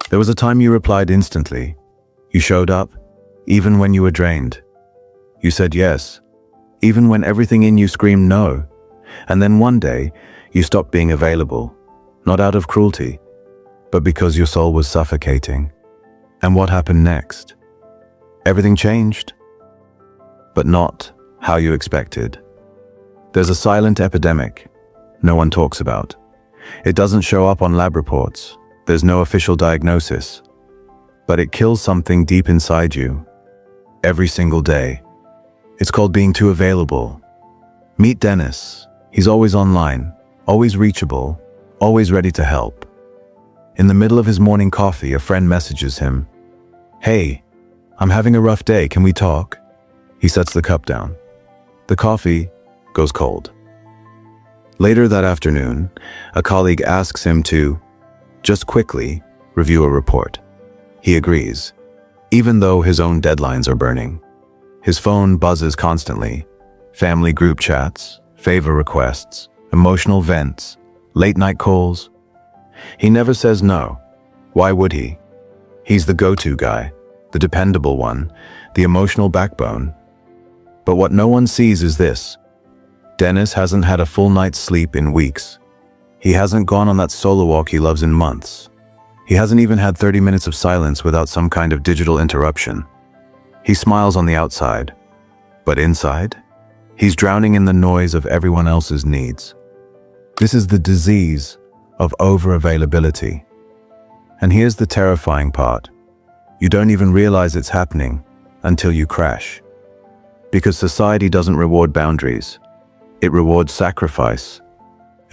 There was a time you replied instantly. You showed up, even when you were drained. You said yes, even when everything in you screamed no. And then one day, you stopped being available, not out of cruelty, but because your soul was suffocating. And what happened next? Everything changed, but not how you expected. There's a silent epidemic no one talks about. It doesn't show up on lab reports. There's no official diagnosis, but it kills something deep inside you every single day. It's called being too available. Meet Dennis. He's always online, always reachable, always ready to help. In the middle of his morning coffee, a friend messages him, "Hey, I'm having a rough day, can we talk?" He sets the cup down. The coffee goes cold. Later that afternoon, a colleague asks him to, just quickly, review a report. He agrees, even though his own deadlines are burning. His phone buzzes constantly. Family group chats, favor requests, emotional vents, late-night calls. He never says no. Why would he? He's the go-to guy, the dependable one, the emotional backbone. But what no one sees is this. Dennis hasn't had a full night's sleep in weeks. He hasn't gone on that solo walk he loves in months. He hasn't even had 30 minutes of silence without some kind of digital interruption. He smiles on the outside, but inside, he's drowning in the noise of everyone else's needs. This is the disease of over-availability. And here's the terrifying part. You don't even realize it's happening until you crash. Because society doesn't reward boundaries. It rewards sacrifice,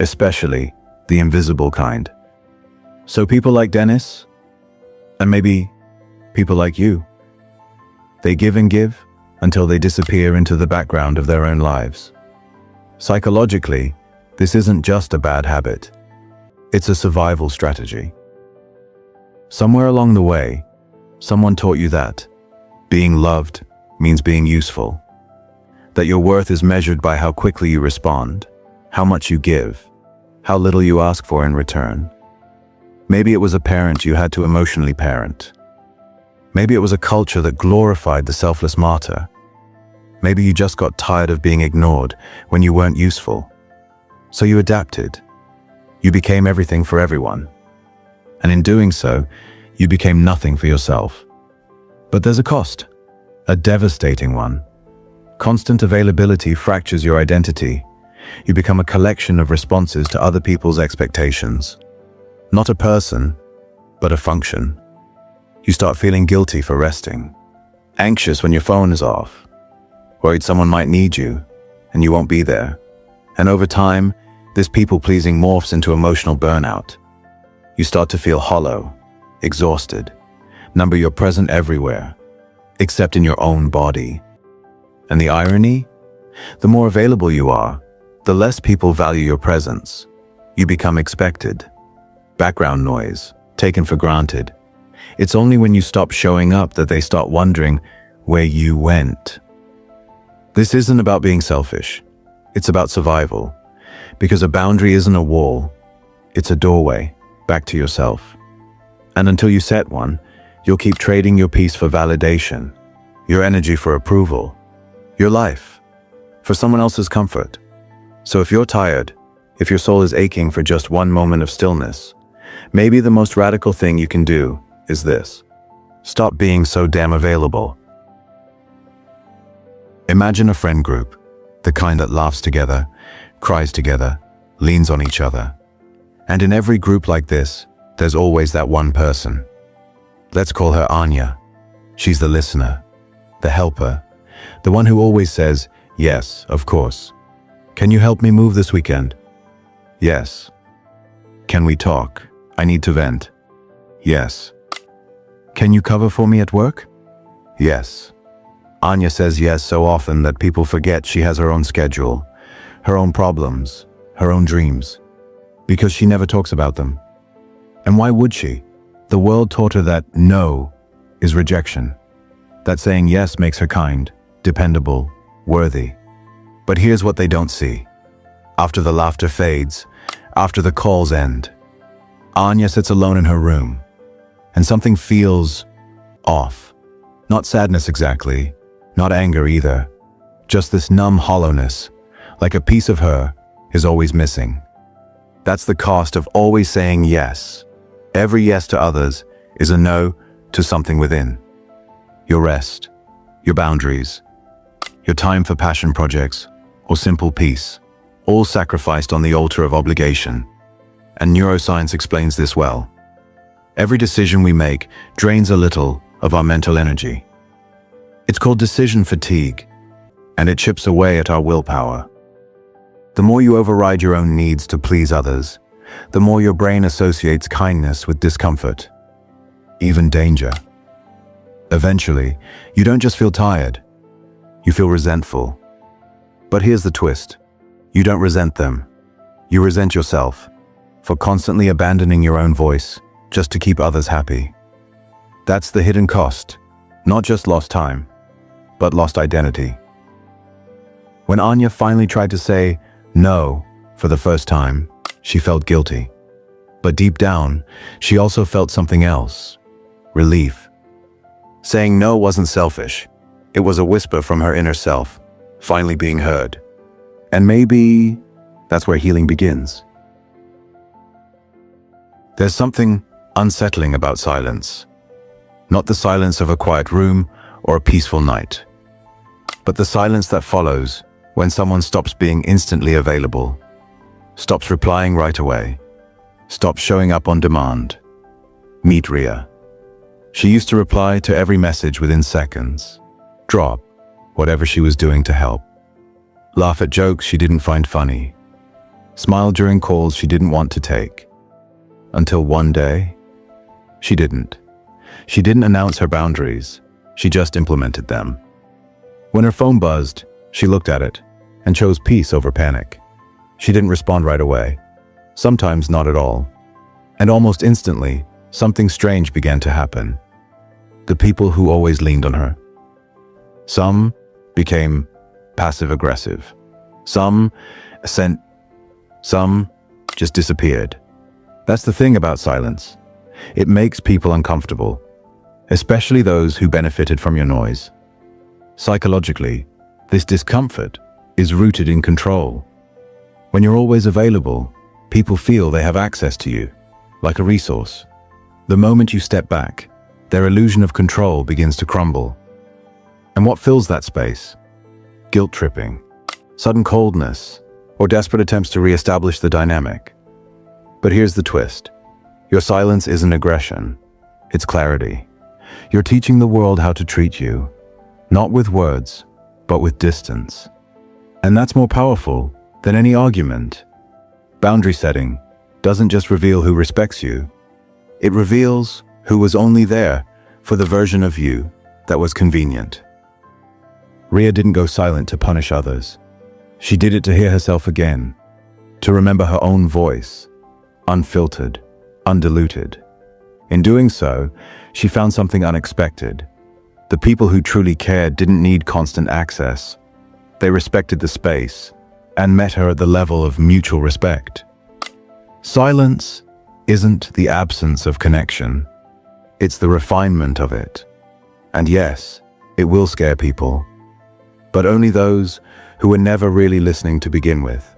especially the invisible kind. So people like Dennis, and maybe people like you, they give and give until they disappear into the background of their own lives. Psychologically, this isn't just a bad habit. It's a survival strategy. Somewhere along the way, someone taught you that being loved means being useful, that your worth is measured by how quickly you respond, how much you give, how little you ask for in return. Maybe it was a parent you had to emotionally parent. Maybe it was a culture that glorified the selfless martyr. Maybe you just got tired of being ignored when you weren't useful. So you adapted. You became everything for everyone. And in doing so, you became nothing for yourself. But there's a cost, a devastating one. Constant availability fractures your identity. You become a collection of responses to other people's expectations. Not a person, but a function. You start feeling guilty for resting, anxious when your phone is off, worried someone might need you and you won't be there. And over time, this people-pleasing morphs into emotional burnout. You start to feel hollow, exhausted. Number, you're present everywhere, except in your own body. And the irony? The more available you are, the less people value your presence. You become expected. Background noise, taken for granted. It's only when you stop showing up that they start wondering where you went. This isn't about being selfish. It's about survival. Because a boundary isn't a wall. It's a doorway back to yourself. And until you set one, you'll keep trading your peace for validation, your energy for approval, your life for someone else's comfort. So if you're tired, if your soul is aching for just one moment of stillness, maybe the most radical thing you can do is this. Stop being so damn available. Imagine a friend group, the kind that laughs together, cries together, leans on each other. And in every group like this, there's always that one person. Let's call her Anya. She's the listener, the helper, the one who always says, "Yes, of course. Can you help me move this weekend?" "Yes." "Can we talk? I need to vent." "Yes." "Can you cover for me at work?" "Yes." Anya says yes so often that people forget she has her own schedule, her own problems, her own dreams, because she never talks about them. And why would she? The world taught her that no is rejection, that saying yes makes her kind, dependable, worthy. But here's what they don't see. After the laughter fades, after the calls end, Anya sits alone in her room. and something feels off. Not sadness exactly, not anger either, just this numb hollowness, like a piece of her is always missing. That's the cost of always saying yes. Every yes to others is a no to something within. Your rest, your boundaries, your time for passion projects, or simple peace, all sacrificed on the altar of obligation. And neuroscience explains this well. Every decision we make drains a little of our mental energy. It's called decision fatigue, and it chips away at our willpower. The more you override your own needs to please others, the more your brain associates kindness with discomfort, even danger. Eventually, you don't just feel tired, you feel resentful. But here's the twist. You don't resent them. You resent yourself for constantly abandoning your own voice just to keep others happy. That's the hidden cost, not just lost time, but lost identity. When Anya finally tried to say no for the first time, she felt guilty. But deep down, she also felt something else: relief. Saying no wasn't selfish. It was a whisper from her inner self, finally being heard. And maybe that's where healing begins. There's something unsettling about silence. Not the silence of a quiet room or a peaceful night, but the silence that follows when someone stops being instantly available, stops replying right away, stops showing up on demand. Meet Ria. She used to reply to every message within seconds, drop whatever she was doing to help, laugh at jokes she didn't find funny, smile during calls she didn't want to take. Until one day, she didn't. She didn't announce her boundaries, she just implemented them. When her phone buzzed, she looked at it and chose peace over panic. She didn't respond right away, sometimes not at all. And almost instantly, something strange began to happen. The people who always leaned on her. Some became passive-aggressive. Some just disappeared. That's the thing about silence. It makes people uncomfortable, especially those who benefited from your noise. Psychologically, this discomfort is rooted in control. When you're always available, people feel they have access to you, like a resource. The moment you step back, their illusion of control begins to crumble. And what fills that space? Guilt-tripping, sudden coldness, or desperate attempts to re-establish the dynamic. But here's the twist. Your silence isn't aggression, it's clarity. You're teaching the world how to treat you, not with words, but with distance. And that's more powerful than any argument. Boundary setting doesn't just reveal who respects you, it reveals who was only there for the version of you that was convenient. Ria didn't go silent to punish others. She did it to hear herself again, to remember her own voice, unfiltered, undiluted. In doing so, she found something unexpected. The people who truly cared didn't need constant access. They respected the space and met her at the level of mutual respect. Silence isn't the absence of connection. It's the refinement of it. And yes, it will scare people, but only those who were never really listening to begin with.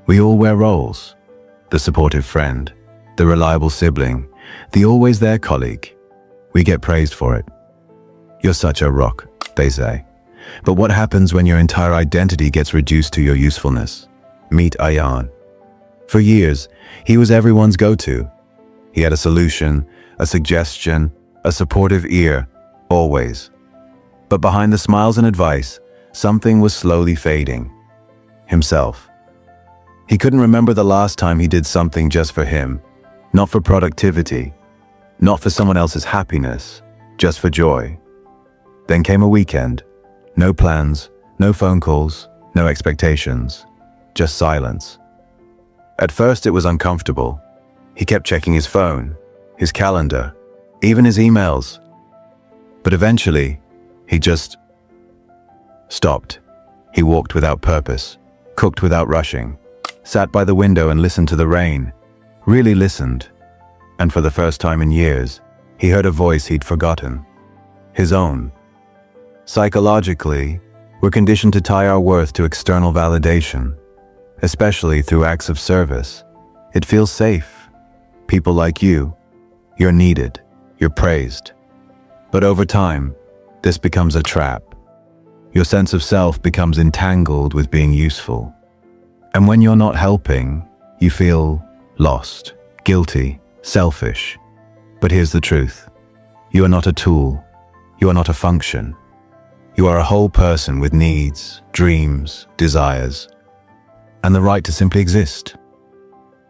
We all wear roles: the supportive friend, the reliable sibling, the always there colleague. We get praised for it. You're such a rock, they say. But what happens when your entire identity gets reduced to your usefulness? Meet Ayan. For years, he was everyone's go-to. He had a solution, a suggestion, a supportive ear, always. But behind the smiles and advice, something was slowly fading. Himself. He couldn't remember the last time he did something just for him, not for productivity, not for someone else's happiness, just for joy. Then came a weekend. No plans, no phone calls, no expectations, just silence. At first it was uncomfortable. He kept checking his phone, his calendar, even his emails. But eventually, he just stopped. He walked without purpose, cooked without rushing, sat by the window and listened to the rain, really listened. And for the first time in years, he heard a voice he'd forgotten. His own. Psychologically, we're conditioned to tie our worth to external validation, especially through acts of service. It feels safe. People like you. You're needed. You're praised. But over time, this becomes a trap. Your sense of self becomes entangled with being useful. And when you're not helping, you feel lost, guilty, selfish. But here's the truth. You are not a tool. You are not a function. You are a whole person with needs, dreams, desires, and the right to simply exist.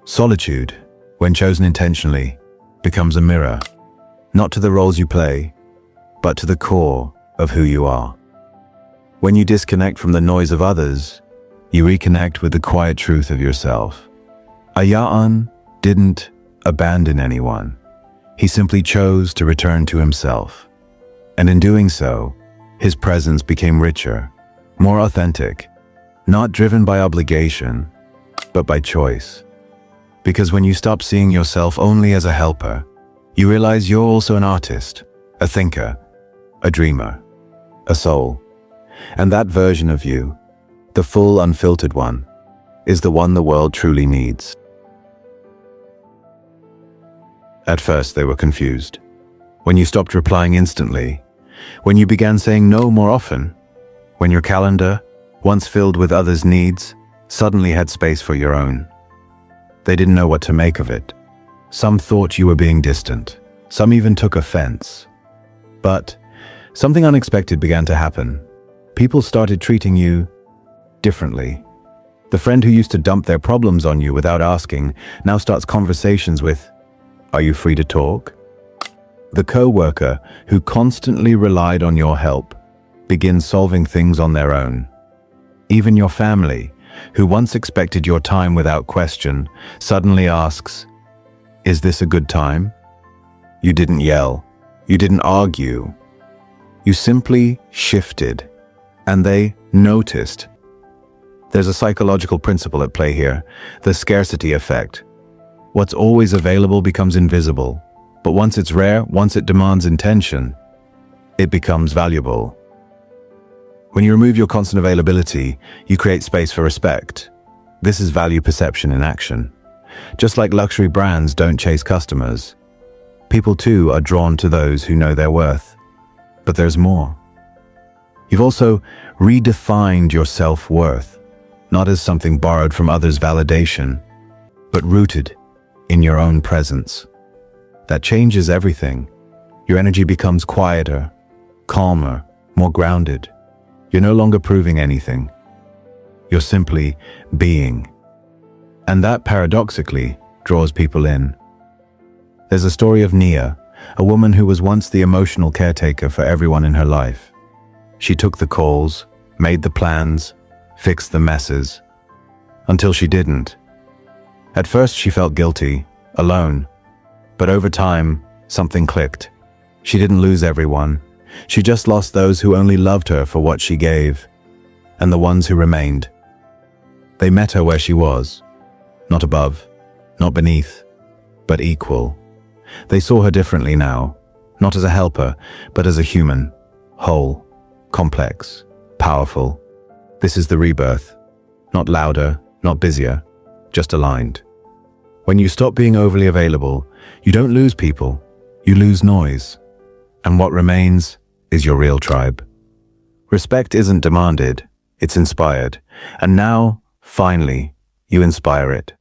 Solitude, when chosen intentionally, becomes a mirror, not to the roles you play, but to the core of who you are. When you disconnect from the noise of others, you reconnect with the quiet truth of yourself. Ayaan didn't abandon anyone. He simply chose to return to himself. And in doing so, his presence became richer, more authentic, not driven by obligation, but by choice. Because when you stop seeing yourself only as a helper, you realize you're also an artist, a thinker, a dreamer, a soul. And that version of you, the full, unfiltered one, is the one the world truly needs. At first, they were confused. When you stopped replying instantly, when you began saying no more often, when your calendar, once filled with others' needs, suddenly had space for your own. They didn't know what to make of it. Some thought you were being distant. Some even took offense. But something unexpected began to happen. People started treating you differently. The friend who used to dump their problems on you without asking now starts conversations with, "Are you free to talk?" The co-worker who constantly relied on your help begins solving things on their own. Even your family, who once expected your time without question, suddenly asks, "Is this a good time?" You didn't yell. You didn't argue. You simply shifted, and they noticed. There's a psychological principle at play here, the scarcity effect. What's always available becomes invisible, but once it's rare, once it demands intention, it becomes valuable. When you remove your constant availability, you create space for respect. This is value perception in action. Just like luxury brands don't chase customers, people too are drawn to those who know their worth. But there's more. You've also redefined your self-worth, not as something borrowed from others' validation, but rooted in your own presence. That changes everything. Your energy becomes quieter, calmer, more grounded. You're no longer proving anything. You're simply being. And that paradoxically draws people in. There's a story of Nia, a woman who was once the emotional caretaker for everyone in her life. She took the calls, made the plans, fixed the messes, until she didn't. At first she felt guilty, alone, but over time, something clicked. She didn't lose everyone. She just lost those who only loved her for what she gave, and the ones who remained. They met her where she was, not above, not beneath, but equal. They saw her differently now, not as a helper, but as a human, whole, complex, powerful. This is the rebirth, not louder, not busier, just aligned. When you stop being overly available, you don't lose people, you lose noise. And what remains is your real tribe. Respect isn't demanded, it's inspired. And now, finally, you inspire it.